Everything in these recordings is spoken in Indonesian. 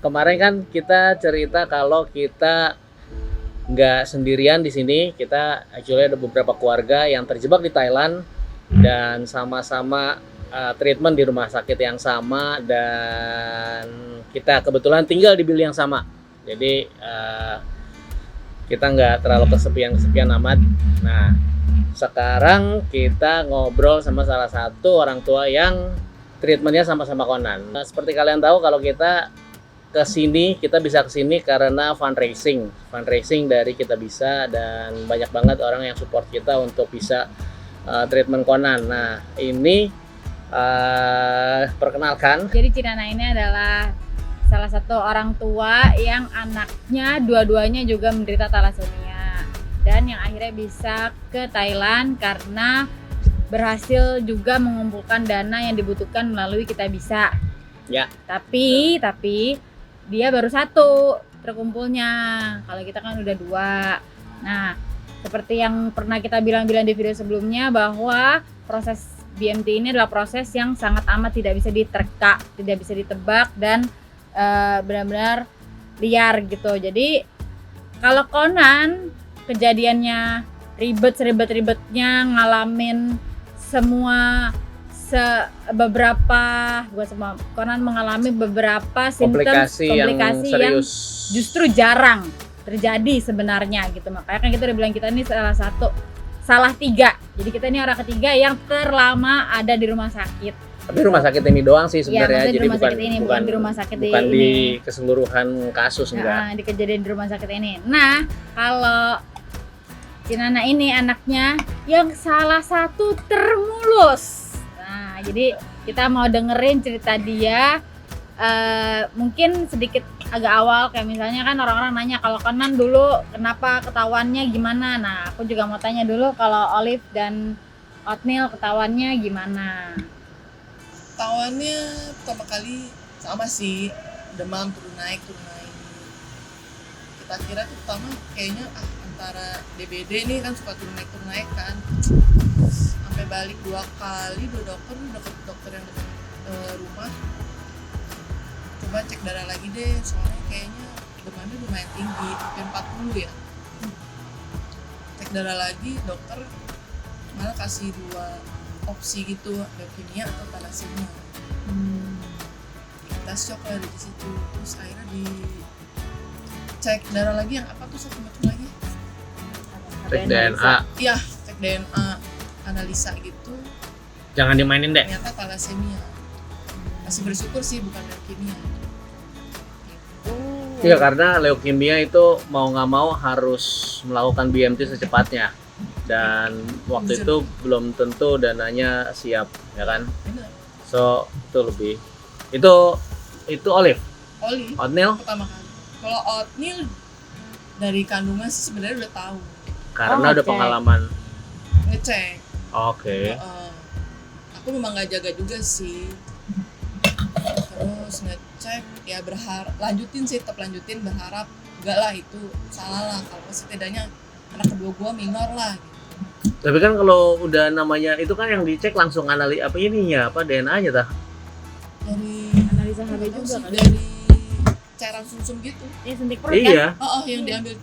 kemarin kan kita cerita kalau kita nggak sendirian di sini. Kita actually ada beberapa keluarga yang terjebak di Thailand dan sama-sama treatment di rumah sakit yang sama, dan kita kebetulan tinggal di bilik yang sama. Jadi kita nggak terlalu kesepian amat. Nah, sekarang kita ngobrol sama salah satu orang tua yang treatmentnya sama-sama Conan. Nah, seperti kalian tahu kalau kita bisa kesini karena fundraising dari Kita Bisa, dan banyak banget orang yang support kita untuk bisa treatment Conan. Nah, ini perkenalkan. Jadi Cinana ini adalah salah satu orang tua yang anaknya dua-duanya juga menderita thalassemia, dan yang akhirnya bisa ke Thailand karena berhasil juga mengumpulkan dana yang dibutuhkan melalui Kita Bisa. Ya. Tapi dia baru satu terkumpulnya. Kalau kita kan udah dua. Nah, seperti yang pernah kita bilang di video sebelumnya, bahwa proses BMT ini adalah proses yang sangat amat tidak bisa diterka, tidak bisa ditebak, dan benar-benar liar gitu. Jadi kalau Conan kejadiannya ribetnya, ngalamin Conan mengalami beberapa komplikasi yang serius, justru jarang terjadi sebenarnya gitu. Makanya kan kita udah bilang kita ini salah tiga. Jadi kita ini orang ketiga yang terlama ada di rumah sakit. Tapi rumah sakit ini doang sih sebenarnya. Jadi bukan di rumah sakit bukan ini. Di keseluruhan kasus enggak. Nah, di kejadian di rumah sakit ini. Nah, kalau Cinana ini anaknya yang salah satu termulus. Nah, jadi kita mau dengerin cerita dia. Mungkin sedikit agak awal, kayak misalnya kan orang-orang nanya kalau Conan dulu kenapa ketahuannya gimana. Nah, aku juga mau tanya dulu kalau Olive dan Oatmeal ketahuannya gimana. Ketahuannya pertama kali sama sih, demam turun naik. Kita kira tuh pertama kayaknya antara DBD nih kan suka turun naik kan. Sampai balik 2 kali, 2 dokter yang dekat rumah. Coba cek darah lagi deh, soalnya kayaknya demamnya lumayan tinggi, hampir 40 ya. Cek darah lagi, dokter malah kasih 2 opsi gitu, leukemia atau thalassemia. Kita shock lah dari situ. Terus akhirnya cek darah lagi, yang apa tuh satu macam lagi? Cek DNA. Iya, cek DNA, analisa gitu. Jangan dimainin deh. Ternyata thalassemia. Masih bersyukur sih bukan leukemia. Iya, karena leukemia itu mau nggak mau harus melakukan BMT secepatnya, dan waktu itu belum tentu dananya siap, ya kan? Benar. So itu lebih itu Olive. Oatmeal Pertama kali. Kalau Oatmeal dari kandungan sih sebenarnya udah tahu. Karena udah pengalaman Ngecek. Oke. Aku memang nggak jaga juga sih. Terus ngecek, ya tetap lanjutin, berharap enggak lah itu salah lah, kalau setidaknya anak kedua gua minor lah gitu. Tapi kan kalau udah namanya itu kan yang dicek langsung DNA-nya tah? Dari Analisa HB juga kan? dari cairan sumsum gitu. Ya, suntik perut Iya. kan? Yang diambil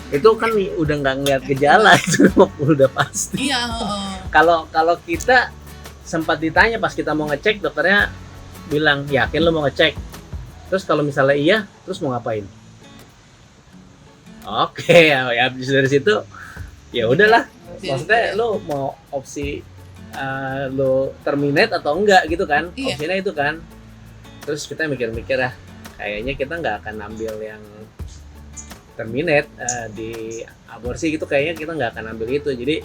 Itu kan udah nggak ngeliat gejala itu udah pasti. iya. Kalau kita sempat ditanya pas kita mau ngecek, dokternya bilang yakin lo mau ngecek. Terus kalau misalnya iya, terus mau ngapain? Oke, ya dari situ ya udahlah. Maksudnya lo mau opsi lo terminate atau enggak gitu kan? Iya. Opsinya itu kan. Terus kita mikir-mikir ya, kayaknya kita nggak akan ambil yang terminate di aborsi gitu, kayaknya kita nggak akan ambil itu. Jadi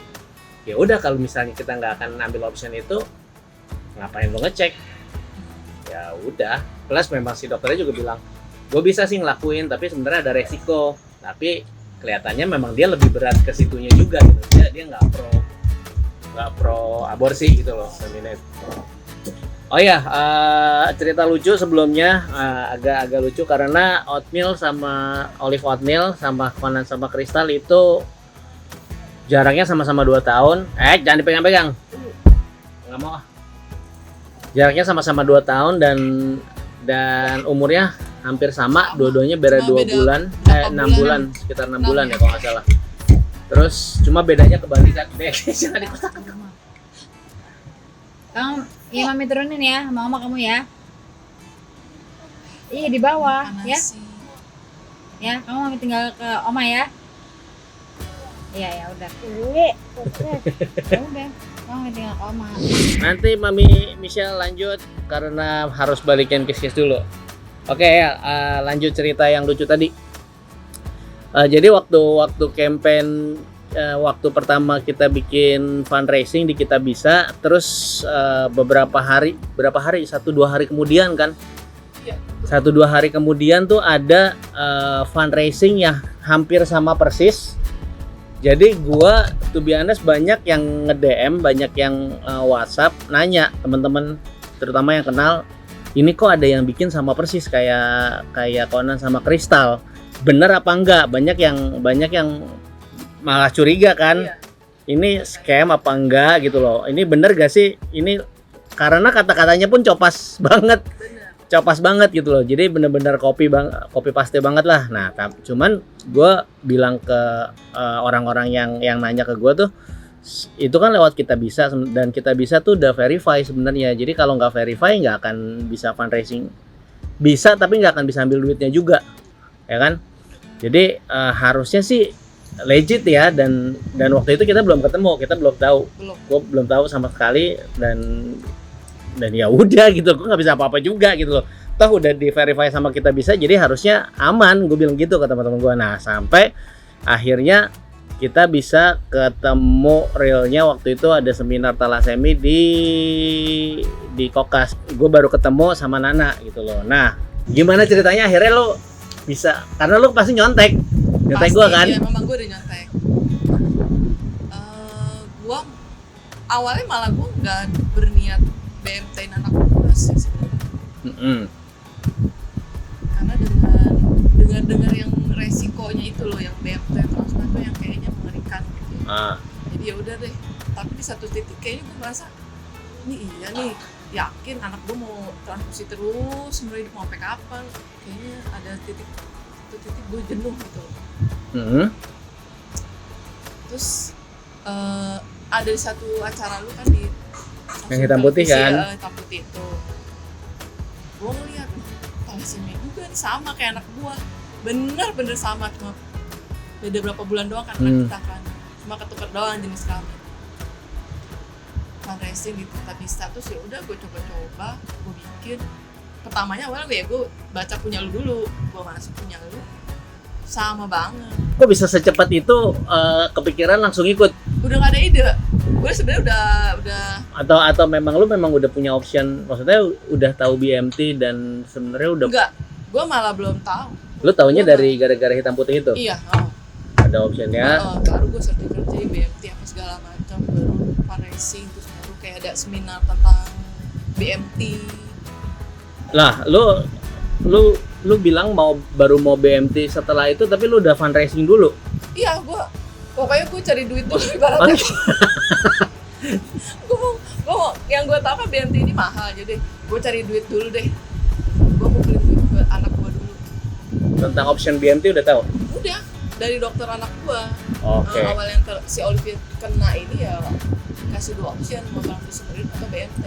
ya udah, kalau misalnya kita nggak akan ambil option itu, ngapain lo ngecek? Ya udah. Plus memang si dokternya juga bilang, gue bisa sih ngelakuin, tapi sebenarnya ada resiko. Tapi kelihatannya memang dia lebih berat ke situnya juga gitu. Dia nggak pro aborsi gitu loh, terminate. Oh ya, cerita lucu sebelumnya, agak lucu karena Oatmeal sama Olive Oatmeal sama Conan sama Crystal itu jaraknya sama-sama 2 tahun. Jangan dipegang-pegang. Nggak mau. Jaraknya sama-sama 2 tahun dan umurnya hampir sama, Sama. dua-duanya beda Cuma 2 beda bulan, berapa 6 bulan? bulan, sekitar 6 6 bulan ya? ya kalau nggak salah. Terus cuma bedanya kebalikan. Jangan dikotak. Kamu, iya mami turunin ya, mama kamu ya. Iya di bawah Panas ya. sih. Ya, kamu mami tinggal ke oma ya. Iya ya udah. Ya udah, kamu mami tinggal ke oma. Nanti Mami Michelle lanjut karena harus balikin ke Sis dulu. Oke ya, lanjut cerita yang lucu tadi. Jadi waktu campaign waktu pertama kita bikin fundraising di Kita Bisa, terus berapa hari 1-2 hari kemudian kan, Iya. 1-2 hari kemudian tuh ada fundraising yang hampir sama persis. Jadi gua to be honest banyak yang nge-DM, banyak yang WhatsApp nanya teman-teman terutama yang kenal, ini kok ada yang bikin sama persis kayak Conan sama Kristal. Bener apa enggak? Banyak yang malah curiga kan. Iya. Ini scam apa enggak gitu loh. Ini bener gak sih? Ini karena kata-katanya pun copas banget. Bener. Copas banget gitu loh. Jadi bener-bener copy paste banget lah. Nah, cuman gue bilang ke orang-orang yang nanya ke gue tuh, itu kan lewat Kita Bisa, dan Kita Bisa tuh udah verify sebenarnya. Jadi kalau nggak verify nggak akan bisa fundraising. Bisa tapi nggak akan bisa ambil duitnya juga, ya kan? Jadi harusnya sih legit ya, dan waktu itu kita belum ketemu, kita belum tahu. Gue belum tahu sama sekali, dan ya udah gitu, gue nggak bisa apa-apa juga gitu loh. Toh udah di verify sama Kita Bisa, jadi harusnya aman, gue bilang gitu ke teman-teman gue. Nah sampai akhirnya kita bisa ketemu realnya waktu itu ada seminar talasemi di Kokas. Gue baru ketemu sama Nana gitu loh. Nah gimana ceritanya akhirnya lo bisa, karena lo pasti nyontek gue kan? Iya, memang gue udah nyontek. Gue awalnya malah gue nggak berniat BMT-in anak gue sih sebenarnya. Karena dengar yang resikonya itu loh, yang BMT transplant tuh yang kayaknya mengerikan gitu. Jadi ya udah deh. Tapi di satu titik kayaknya gue merasa, ini iya nih, yakin anak gue mau transfusi terus, mulai hidup mau sampai kapan? Kayaknya ada titik gue jenuh gitu. Terus ada di satu acara lu kan di yang hitam putih kan? Hitam putih itu. Gue ngeliat, thalassemia juga nih sama kayak anak gue. Bener sama, cuma beda berapa bulan doang kan anak kita kan. Cuma ketukar doang jenis kelamin. Fundraising di Kita Bisa, terus ya udah gue coba-coba, gue bikin. Pertamanya awalnya gue baca punya lu dulu, gue masuk punya lu. Sama banget. Kok bisa secepat itu kepikiran langsung ikut? Udah gak ada ide. Gue sebenarnya udah atau memang lu udah punya option, maksudnya udah tahu BMT dan sebenarnya udah. Enggak, gue malah belum tahu. Lu taunya dari gara-gara hitam putih itu? Iya. Ada optionnya. Baru gue searching BMT apa segala macam, baru fundraising, terus baru kayak ada seminar tentang BMT. Lah, lu bilang baru mau BMT setelah itu, tapi lu udah fundraising dulu. Iya, pokoknya gue cari duit dulu ibaratnya. gue yang gue tahu kan BMT ini mahal, jadi gue cari duit dulu deh. Gue mau beli duit buat anak gue dulu. Tentang option BMT udah tahu? Udah, dari dokter anak gue. Oke. Awal yang si Olivia kena ini ya kasih 2 option, mau transfusi atau BMT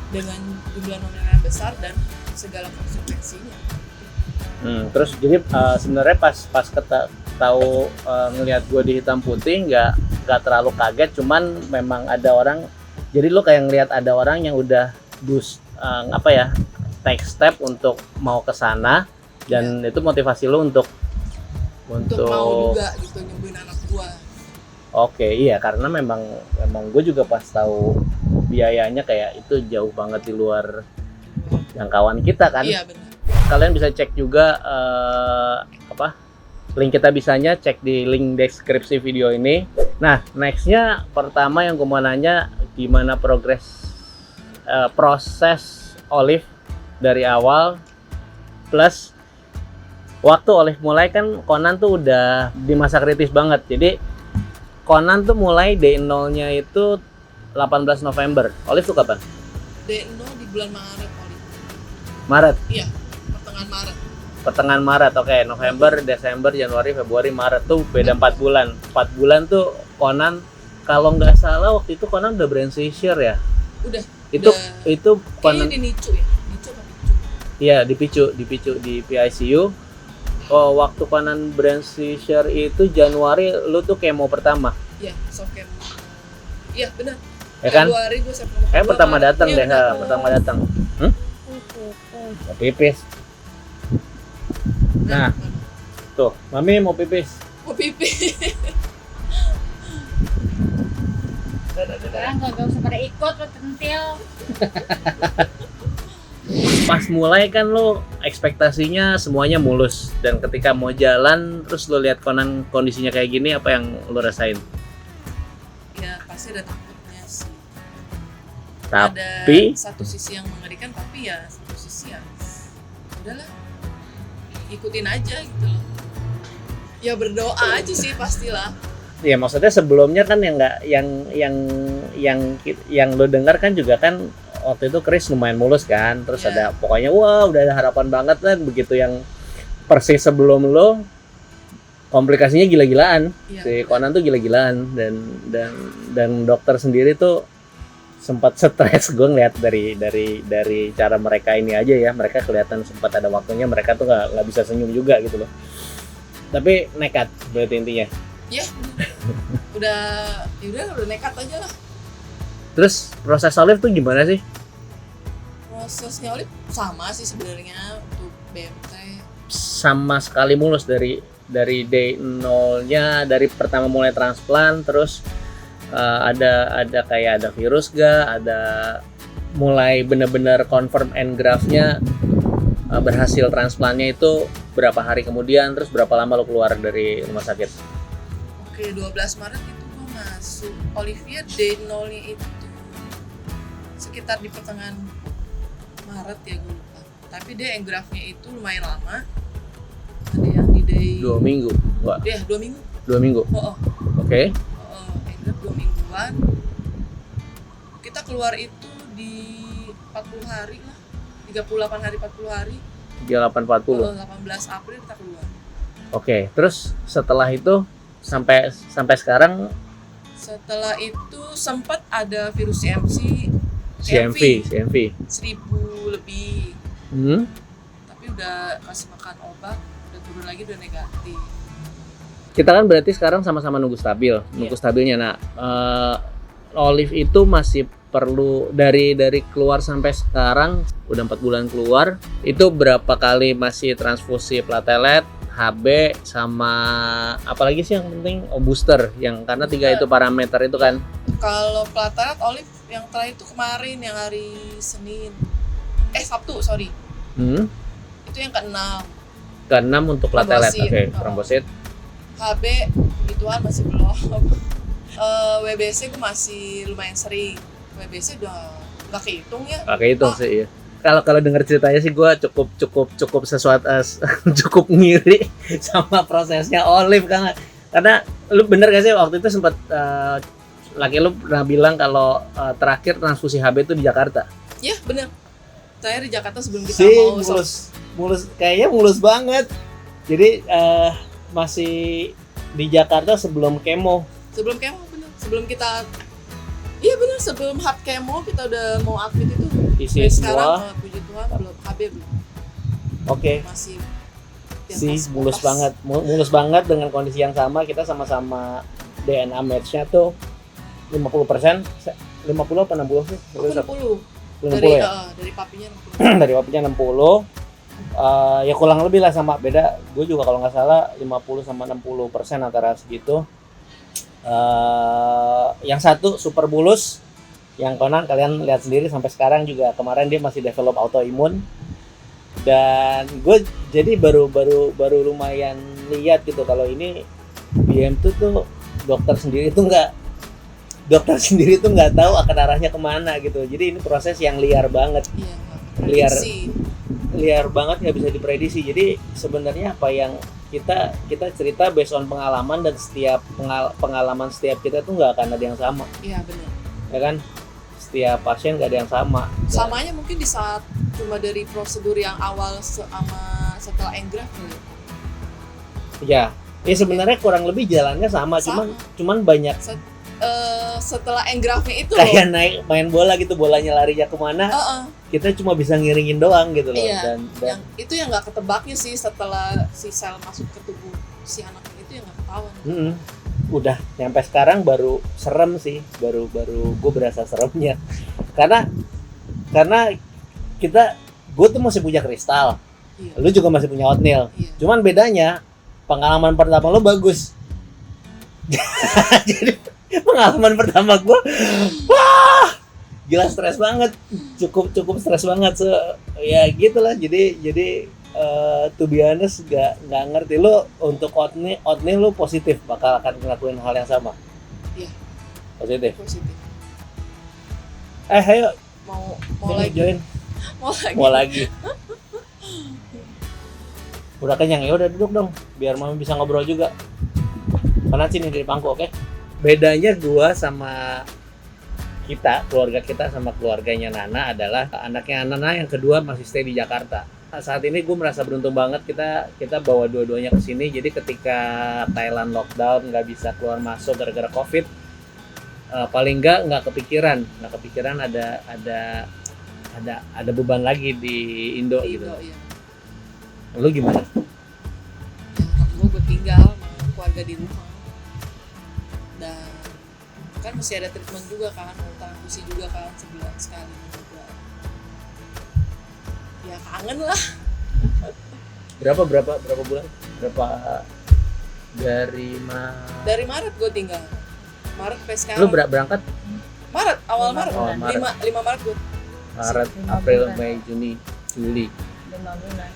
dengan jumlah nominal yang besar dan segala konsekuensinya. Terus jadi sebenarnya pas tahu ngelihat gue di hitam putih nggak terlalu kaget, cuman memang ada orang, jadi lu kayak ngelihat ada orang yang udah take step untuk mau ke sana, dan itu motivasi lu untuk mau juga gitu nyembuhin anak gue. Oke, iya, karena memang gue juga pas tahu biayanya kayak itu jauh banget di luar jangkauan kita kan. Iya benar. Kalian bisa cek juga link Kita Bisanya, cek di link deskripsi video ini. Nah, nextnya pertama yang gue mau nanya, gimana proses Olive dari awal, plus waktu Olive mulai kan Conan tuh udah di masa kritis banget. Jadi Conan tuh mulai D0-nya itu 18 November. Olive tuh kapan? D0 di bulan Maret. Maret? Iya, pertengahan Maret. pertengahan Maret. Oke, November, Desember, Januari, Februari, Maret tuh beda 4 bulan. 4 bulan tuh Conan, kalau nggak salah waktu itu Conan udah brain seizure ya. Udah. Itu Kayaknya Conan, di Nicu ya. Nicu apa Picu? iya dipicu di PICU. Oh, waktu Conan brain seizure itu Januari, lu tuh kemo pertama, Iya, soft cam. Iya, benar. ya kan? Februari gue September. Kayak pertama datang Iya, deh, benar. pertama datang. Mau pipis. Nah, tuh, Mami mau pipis. Mau pipi. Sekarang gak usah pada ikut lo centil. Pas mulai kan lo ekspektasinya semuanya mulus, dan ketika mau jalan terus lo lihat Conan kondisinya kayak gini, apa yang lo rasain? Ya, pasti ada takutnya sih. Tapi Ada satu sisi yang mengerikan, tapi ya satu sisi ya udahlah, ikutin aja gitu loh. Ya berdoa aja sih pastilah. ya maksudnya sebelumnya kan yang nggak yang lo dengar kan juga kan waktu itu Chris lumayan mulus kan, terus Iya. ada pokoknya wah udah ada harapan banget kan, begitu yang persis sebelum lo komplikasinya gila-gilaan. Iya. Si Conan tuh gila-gilaan, dan dokter sendiri tuh sempat stres. Gue ngeliat dari cara mereka ini aja ya, mereka kelihatan sempat ada waktunya mereka tuh nggak bisa senyum juga gitu loh, tapi nekat berarti intinya. Ya, udah nekat aja lah. Terus proses Olive tuh gimana sih? Prosesnya Olive sama sih sebenarnya untuk BMT. Sama sekali mulus dari day nolnya, dari pertama mulai transplant, terus ada kayak ada virus ada mulai benar-benar confirm engraftnya, berhasil transplantnya itu berapa hari kemudian, terus berapa lama lo keluar dari rumah sakit? Oke, 12 Maret itu gue masuk. Olivia day nolnya itu sekitar di pertengahan Maret ya, gue lupa. Tapi dia engraftnya itu lumayan lama. Ada yang di day 2 minggu? Enggak, Iya, 2 minggu. 2 minggu. Oh, Oke. engraft 2 mingguan. Kita keluar itu di 40 hari lah. 38 hari, 40 hari. 38-40. 18 April kita keluar. Oke, terus setelah itu sampai sekarang Setelah itu sempat ada virus CMV. 1000 lebih. Tapi udah kasih makan obat, udah turun lagi, udah negatif. Kita kan berarti sekarang sama-sama nunggu stabilnya. Nah, Olive itu masih perlu dari keluar sampai sekarang udah 4 bulan keluar, itu berapa kali masih transfusi platelet, HB, sama apalagi sih yang penting booster, yang karena 3 itu parameter itu kan. Kalau platelet Olive yang terakhir itu kemarin yang hari Senin, Sabtu sorry, itu yang ke-6. Ke-6 untuk platelet. Trombosit. Oke, trombosit. HB begituan masih belum. WBC gue masih lumayan sering. WBC udah nggak kehitung ya. Oke, itu sih ya. Kalau dengar ceritanya sih gue cukup sesuatu cukup ngiri sama prosesnya Olive kan, karena lu bener gak sih waktu itu sempat laki lu pernah bilang kalau terakhir transfusi HB itu di Jakarta. Ya bener. Terakhir di Jakarta sebelum kita Sih, mau mulus kayaknya mulus banget. Jadi masih di Jakarta sebelum kemo. Sebelum kemo bener. Sebelum kita iya bener, sebelum hard kemo kita udah mau admit itu. Isi Sekarang semua. puji Tuhan belum HB belum. Oke. Masih Sih mulus banget dengan kondisi yang sama. Kita sama-sama DNA match-nya tuh 50%, 50 apa 60 sih? 60. 60 ya? Dari papinya 60. Dari papinya 60. Ya kurang lebih lah sama, beda. Gue juga kalau nggak salah 50 sama 60% antara segitu. Yang satu super bulus, yang Conan kalian lihat sendiri sampai sekarang juga, kemarin dia masih develop autoimun. Dan gue jadi baru lumayan lihat gitu kalau ini BM tuh dokter sendiri tuh nggak tahu akan arahnya kemana gitu. Jadi ini proses yang liar banget. Iya, liar banget, nggak bisa diprediksi. Jadi sebenarnya apa yang kita cerita based on pengalaman, dan setiap pengalaman setiap kita tuh nggak akan ada yang sama. Iya benar. Ya kan, setiap pasien nggak ada yang sama. Samanya mungkin di saat cuma dari prosedur yang awal sama setelah enggraf tuh. Ya sebenarnya kurang lebih jalannya sama. Cuman banyak Setelah enggrafnya itu kayak naik main bola gitu, bolanya larinya kemana, kita cuma bisa ngiringin doang gitu loh. Iya, Dan yang itu yang nggak ketebaknya sih setelah si sel masuk ke tubuh si anaknya itu yang nggak ketahuan. Udah nyampe sekarang baru serem sih, baru gue berasa seremnya karena gue tuh masih punya kristal, Iya. lu juga masih punya oatmeal, Iya. cuman bedanya pengalaman pertama lu bagus. Jadi pengalaman pertama gue, wah gila stres banget, cukup stres banget, ya gitulah. Jadi to be honest nggak ngerti lu untuk oatmeal lu positif bakal akan ngelakuin hal yang sama. Iya. Positif. Ayo Mau sini, lagi. join. Mau lagi. Udah kenyang ya, udah duduk dong biar mami bisa ngobrol juga. Karena sini dari pangku, oke? Bedanya gua sama keluarga kita sama keluarganya Nana adalah anaknya Nana yang kedua masih stay di Jakarta. Saat ini gue merasa beruntung banget kita bawa dua-duanya ke sini. Jadi ketika Thailand lockdown nggak bisa keluar masuk gara-gara COVID, paling nggak kepikiran ada beban lagi di Indo gitu. Iya. Lu gimana? Gue tinggal sama keluarga di rumah dan kan mesti ada treatment juga kan, transfusi juga kan sebulan sekali juga. Ya kangen lah. Berapa bulan? Dari Maret gue tinggal. Maret sampai sekarang. lu berangkat Maret, awal Lima Maret. bulan. Maret. 5 Maret gue. Maret, 5 April, bulan. Mei, Juni, Juli. 5 bulan.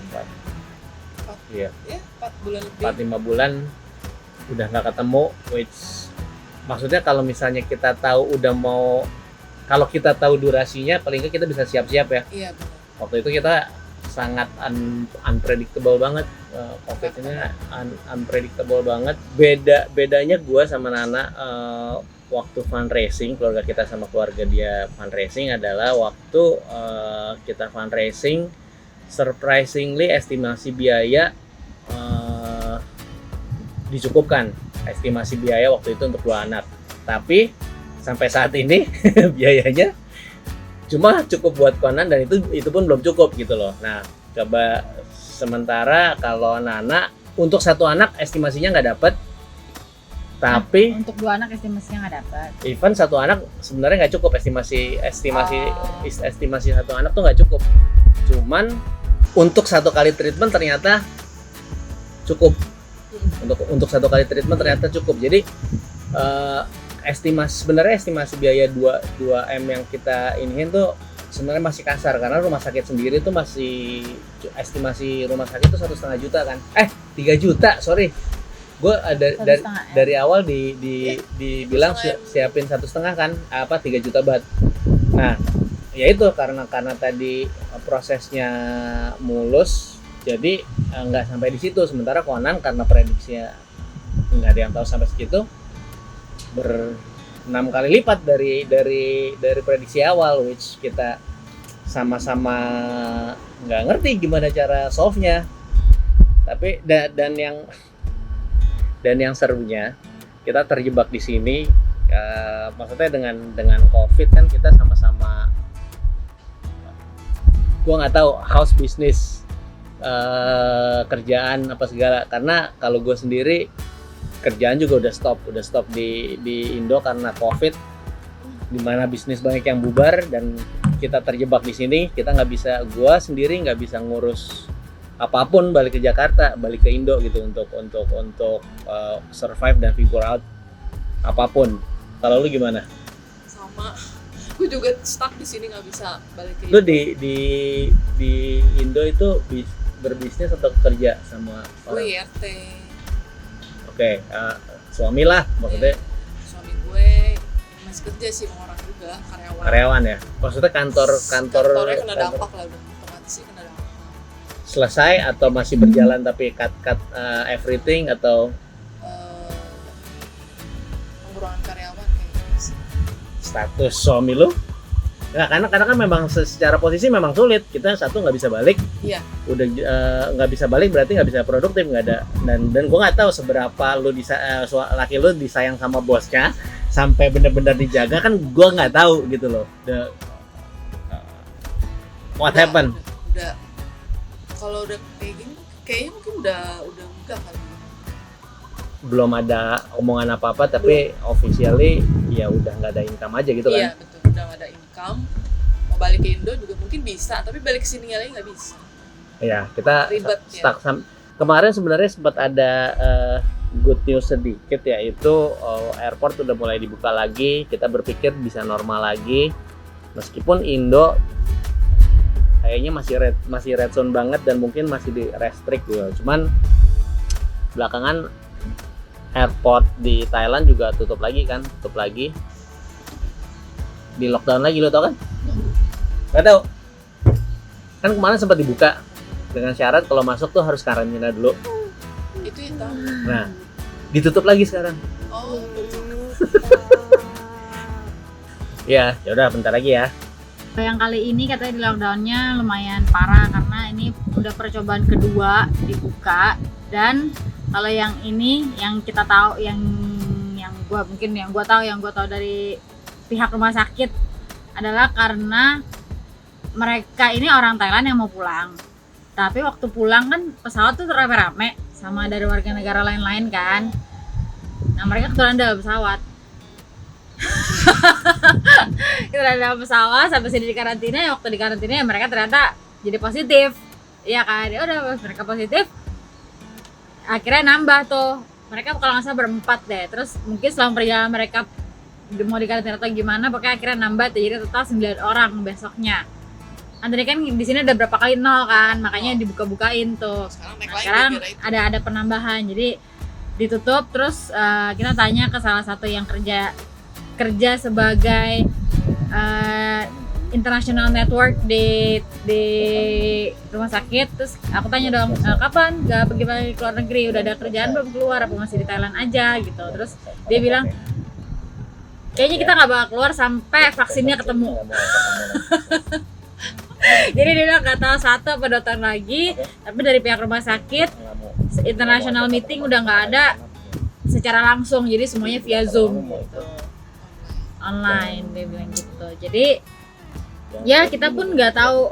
Iya, Ya, 4 bulan lebih. 4-5 bulan udah nggak ketemu, which maksudnya kalau misalnya kita tahu kalau kita tahu durasinya, paling nggak kita bisa siap-siap ya. Iya, benar. Waktu itu kita sangat unpredictable banget, COVID ini unpredictable banget. Bedanya gua sama Nana waktu fundraising, keluarga kita sama keluarga dia fundraising adalah waktu kita fundraising, surprisingly estimasi biaya dicukupkan. Estimasi biaya waktu itu untuk 2 anak. Tapi sampai saat ini biayanya cuma cukup buat Conan dan itu pun belum cukup gitu loh. Nah, coba sementara kalau Nana untuk 1 anak estimasinya nggak dapet, tapi Untuk 2 anak estimasinya nggak dapat. even 1 anak sebenarnya nggak cukup, estimasi 1 anak tuh nggak cukup. Cuman untuk 1 kali treatment ternyata cukup. Untuk 1 kali treatment ternyata cukup. Jadi estimasi biaya 2M yang kita iniin tuh sebenarnya masih kasar karena rumah sakit sendiri tuh masih estimasi rumah sakit tuh 1,5 juta kan. 3 juta, sorry. Gue dari awal dibilang siapin 1,5 kan, 3 juta baht. Nah, ya itu karena tadi prosesnya mulus, jadi nggak sampai di situ. Sementara Conan karena prediksinya nggak ada yang tahu sampai segitu, 6 kali lipat dari prediksi awal, which kita sama-sama nggak ngerti gimana cara solve-nya. Tapi dan yang serunya kita terjebak di sini, maksudnya dengan COVID kan kita sama-sama, gua nggak tahu house business, kerjaan apa segala. Karena kalau gue sendiri kerjaan juga udah stop di Indo karena COVID, dimana bisnis banyak yang bubar dan kita terjebak di sini. Kita nggak bisa, gue sendiri nggak bisa ngurus apapun, balik ke Jakarta, balik ke Indo gitu untuk survive dan figure out apapun. Kalau lu gimana? Sama. Gue juga stuck di sini, nggak bisa balik ke Lu Indo. di Indo itu berbisnis atau kerja sama Gue orang? IRT. Oke, suami lah maksudnya. Suami gue masih kerja sih, orang juga Karyawan ya. Maksudnya kantornya kena dampak lah, udah otomatis sih kena dampak. selesai atau masih berjalan tapi cut everything atau Pengurangan karyawan kayak gitu sih. status suami lu Nggak, karena kan memang secara posisi memang sulit. Kita satu nggak bisa balik, Iya. udah nggak bisa balik berarti nggak bisa produktif, nggak ada. Dan gue nggak tahu seberapa laki lu disayang sama bosnya sampai benar-benar dijaga, kan gue nggak tahu gitu loh. What happened? Udah kalau udah kayak gini kayaknya mungkin udah enggak kali. Belum ada omongan apa-apa, tapi officially ya udah nggak ada income aja gitu Iya kan. betul, udah nggak ada income. Mau balik ke Indo juga mungkin bisa, tapi balik ke sini lagi nggak bisa. Ya kita Ribet, stuck kemarin sebenarnya sempat ada good news sedikit, yaitu airport udah mulai dibuka lagi. Kita berpikir bisa normal lagi, meskipun Indo kayaknya masih red zone banget dan mungkin masih di restrict gitu. Cuman belakangan airport di Thailand juga tutup lagi, di lockdown lagi, lo tau kan? Gak tau kan, kemarin sempat dibuka dengan syarat kalau masuk tuh harus karantina dulu. Itu yang tahu. Nah, ditutup lagi sekarang. Oh, Ya udah bentar lagi ya. Yang kali ini katanya di lockdownnya lumayan parah karena ini udah percobaan kedua dibuka. Dan kalau yang ini yang kita tahu, yang gue tahu dari pihak rumah sakit adalah karena mereka ini orang Thailand yang mau pulang. Tapi waktu pulang kan pesawat tuh rame-rame sama dari warga negara lain-lain kan. Nah mereka kebetulan dalam pesawat. Kita dalam pesawat sampai sini di karantina. Waktu di karantina ya mereka ternyata jadi positif. Iya kan, ya udah pas mereka positif. Akhirnya nambah tuh. Mereka kalau nggak salah berempat deh. Terus mungkin selama perjalanan mereka mau di karantina atau gimana, pokoknya akhirnya nambah tuh. Jadi total 9 orang besoknya. Tadi kan di sini ada berapa kali 0 kan, makanya dibuka-bukain tuh. Sekarang ada penambahan. Jadi ditutup, terus kita tanya ke salah satu yang kerja sebagai international network di rumah sakit. Terus aku tanya dong, kapan nggak pergi ke luar negeri, udah ada kerjaan belum keluar, apa masih di Thailand aja gitu. Terus dia bilang kayaknya kita nggak bakal keluar sampai vaksinnya ketemu. Jadi dia bilang nggak tahu satu apa 2 tahun lagi, tapi dari pihak rumah sakit international meeting udah nggak ada secara langsung, jadi semuanya via Zoom gitu. Online dia bilang gitu. Jadi ya kita pun nggak tahu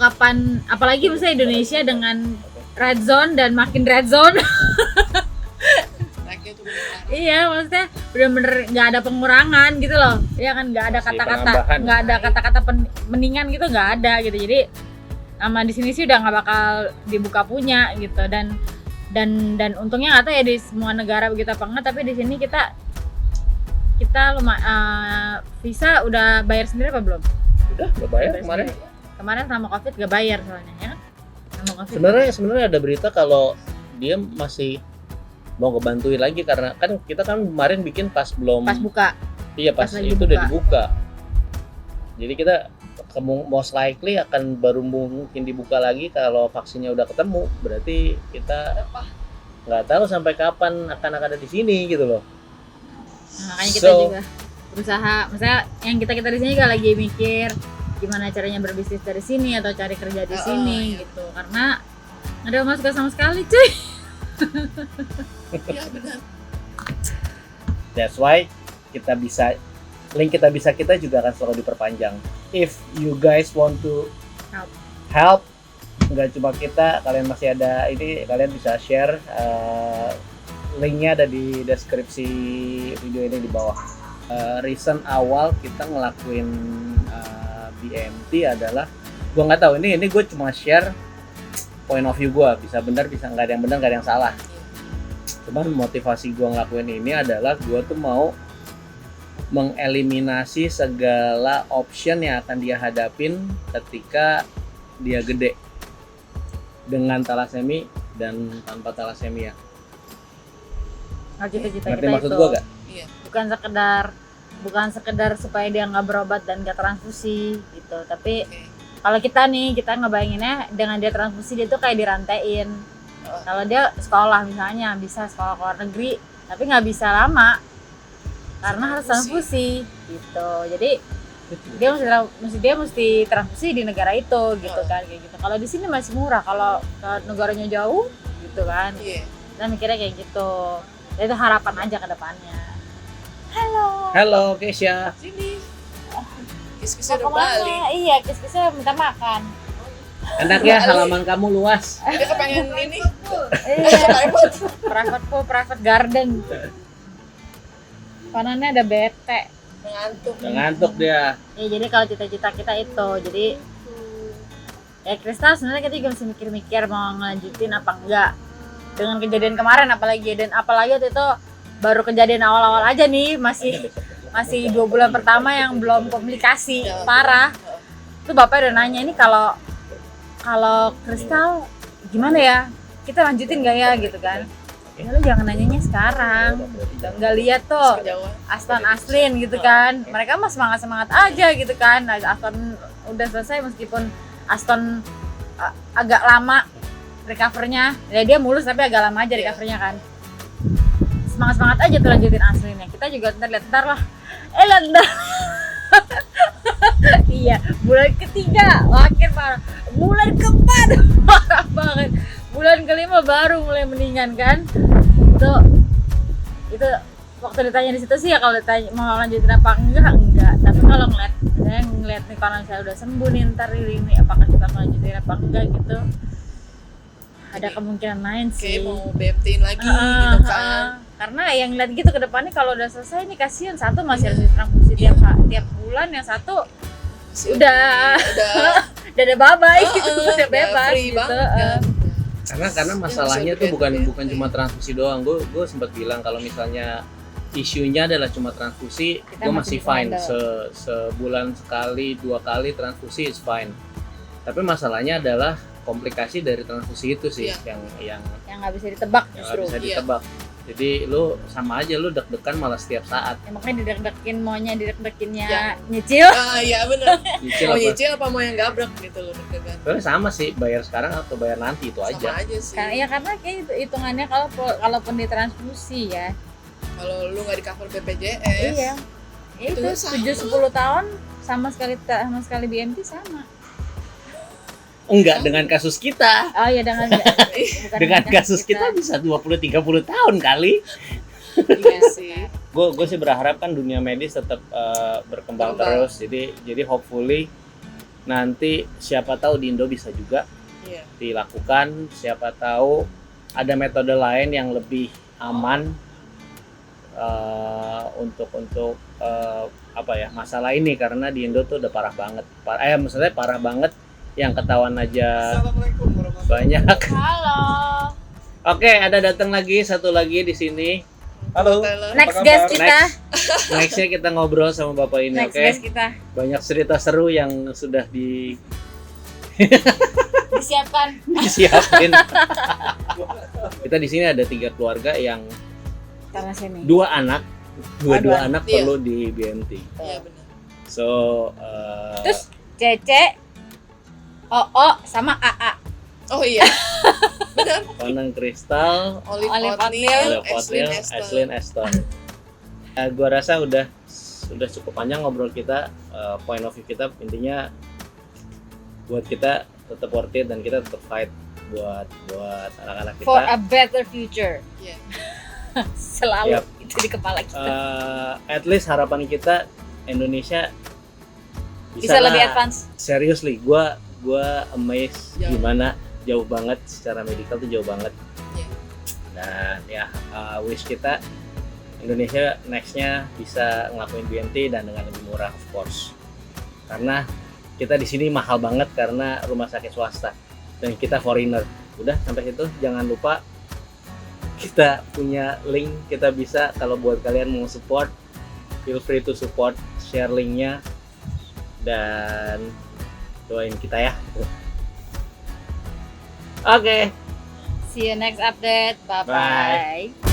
kapan, apalagi misalnya Indonesia dengan red zone dan makin red zone. Iya, maksudnya benar-benar nggak ada pengurangan gitu loh. Iya kan, nggak ada kata-kata mendingan gitu, nggak ada gitu. Jadi sama di sini sih udah nggak bakal dibuka punya gitu. Dan untungnya nggak tahu ya di semua negara begitu apa enggak, tapi di sini kita visa udah bayar sendiri apa belum? Udah bayar kemarin. Kemarin sama Covid gak bayar soalnya ya kan? Sama Covid. Sebenarnya ada berita kalau dia masih mau ngebantuin lagi, karena kan kita kan kemarin bikin pas buka. Iya, pas itu udah dibuka. Jadi kita most likely akan baru mungkin dibuka lagi kalau vaksinnya udah ketemu. Berarti kita nggak tahu sampai kapan akan ada di sini gitu loh. Nah, makanya kita juga berusaha, misalnya yang kita di sini juga lagi mikir gimana caranya berbisnis dari sini atau cari kerja di sini gitu, karena nggak ada masukan sama sekali cuy. Iya benar. That's why link kita juga akan selalu diperpanjang. If you guys want to help, nggak cuma kita, kalian masih ada ini, kalian bisa share. Linknya ada di deskripsi video ini di bawah. Reason awal kita ngelakuin BMT adalah, gue nggak tahu, ini gue cuma share point of view gue, bisa benar bisa nggak ada yang benar, nggak ada yang salah. Cuman motivasi gue ngelakuin ini adalah gue tuh mau mengeliminasi segala option yang akan dia hadapin ketika dia gede, dengan thalassemia dan tanpa thalassemia. Cita-cita Ngerti kita maksud itu gue gak? Iya. bukan sekedar supaya dia nggak berobat dan nggak transfusi gitu, tapi kalau kita ngebayanginnya dengan dia transfusi, dia tuh kayak dirantain. Kalau dia sekolah misalnya, bisa sekolah ke luar negeri tapi nggak bisa lama karena harus transfusi gitu. Jadi dia mesti transfusi di negara itu gitu kan, kayak gitu. Kalau di sini masih murah, kalau ke negaranya jauh gitu kan. Iya. Kita mikirnya kayak gitu. Ya, itu harapan aja ke depannya. Halo Kesha. Sini. Kis-kisnya Mau udah balik. kemana? Iya, kis-kisnya minta makan. Enak ya, halaman kamu luas. Dia kepengen ini. Iya. Private pool, private garden. Panannya ada bete. Mengantuk. Ngantuk dia. Ya, jadi kalau cita-cita kita itu, jadi ya Kristal sebenarnya kita juga masih mikir-mikir mau ngelanjutin apa enggak. Dengan kejadian kemarin apalagi waktu itu baru kejadian awal-awal aja nih, masih 2 bulan pertama yang belum komunikasi parah. Itu bapak udah nanya, ini kalau Kristal gimana ya, kita lanjutin gak ya gitu kan. Ya lu jangan nanyanya sekarang, nggak lihat tuh Kejauhan. Aston Aslin gitu kan, mereka mah semangat aja gitu kan. Aston udah selesai meskipun Aston agak lama recovernya, ya dia mulus tapi agak lama aja recovernya kan. Semangat aja tuh lanjutin Aslinnya. Kita juga ntar lah. Iya, bulan ketiga makin parah. Bulan keempat parah banget. Bulan kelima baru mulai mendingan kan. Itu waktu ditanya di situ sih ya, kalau ditanya mau lanjutin apa enggak. Tapi kalau ngeliat nih kalau saya udah sembuh nih ntar ini apakah kita lanjutin apa enggak gitu. Ada kemungkinan lain sih. Kayak mau beptin lagi gitu kan. Karena yang lihat gitu ke depannya kalau udah selesai nih kasihan, satu masih harus ditransfusi tiap bulan, yang satu udah ada bye gitu, udah bebas free gitu. banget kan. Karena masalahnya tuh bukan cuma transfusi doang. Gue sempat bilang kalau misalnya isunya adalah cuma transfusi, gue masih fine. Sebulan sekali, 2 kali transfusi is fine. Tapi masalahnya adalah komplikasi dari transfusi itu sih, yang nggak bisa ditebak nggak justru. bisa ditebak. Jadi lu sama aja, lu deg-degan malah setiap saat. Ya, makanya maunya didek-dekinnya Ya. nyicil. Iya benar. Nyicil Mau apa? nyicil apa mau yang gabrek gitu loh deg-degan. Sebenarnya sama sih, bayar sekarang atau bayar nanti itu Sama aja. aja sih. Karena kayak itu hitungannya kalaupun ditransfusi ya. Kalau lu nggak di cover BPJS. Iya. Itu Itu sama. 7-10 tahun sama sekali BMT sama. Enggak dengan kasus kita. Oh iya bukan Dengan kasus kita bisa 20-30 tahun kali. Iya sih. Gue sih berharap kan dunia medis tetap berkembang terus. Jadi hopefully nanti siapa tahu di Indo bisa juga Iya. dilakukan. Siapa tahu ada metode lain yang lebih aman untuk apa ya, masalah ini, karena di Indo tuh udah parah banget. Maksudnya parah banget yang ketahuan aja banyak. Halo. Oke, ada datang lagi satu lagi di sini. Halo. Next Apa guest kabar? kita. Nextnya kita ngobrol sama bapak ini, Next oke? guest kita. Banyak cerita seru yang sudah Disiapkan. disiapin. Kita di sini ada 3 keluarga yang Tanah sini. 2 anak, dua anak Iya. perlu di BMT. Iya benar. So, Terus Cece, Oo sama AA. Oh iya. Benar. Panang Kristal, Olive Olive Oatmeal, Oatmeal, Ashlyn Aston. Gua rasa udah cukup panjang ngobrol kita, point of view kita intinya buat kita tetap worth it dan kita tetap fight buat anak-anak kita. For a better future. Iya. Selalu Yap. itu di kepala kita. At least harapan kita Indonesia Bisa lah. lebih advance. Seriously, gua amazed Jauh. gimana jauh banget secara medikal tuh jauh banget. Iya. Dan ya wish kita Indonesia nextnya bisa ngelakuin BMT dan dengan lebih murah, of course. Karena kita di sini mahal banget karena rumah sakit swasta dan kita foreigner. Udah sampai situ, jangan lupa kita punya link, kita bisa, kalau buat kalian mau support, feel free to support, share linknya dan doain kita ya. Oke. See you next update. Bye bye.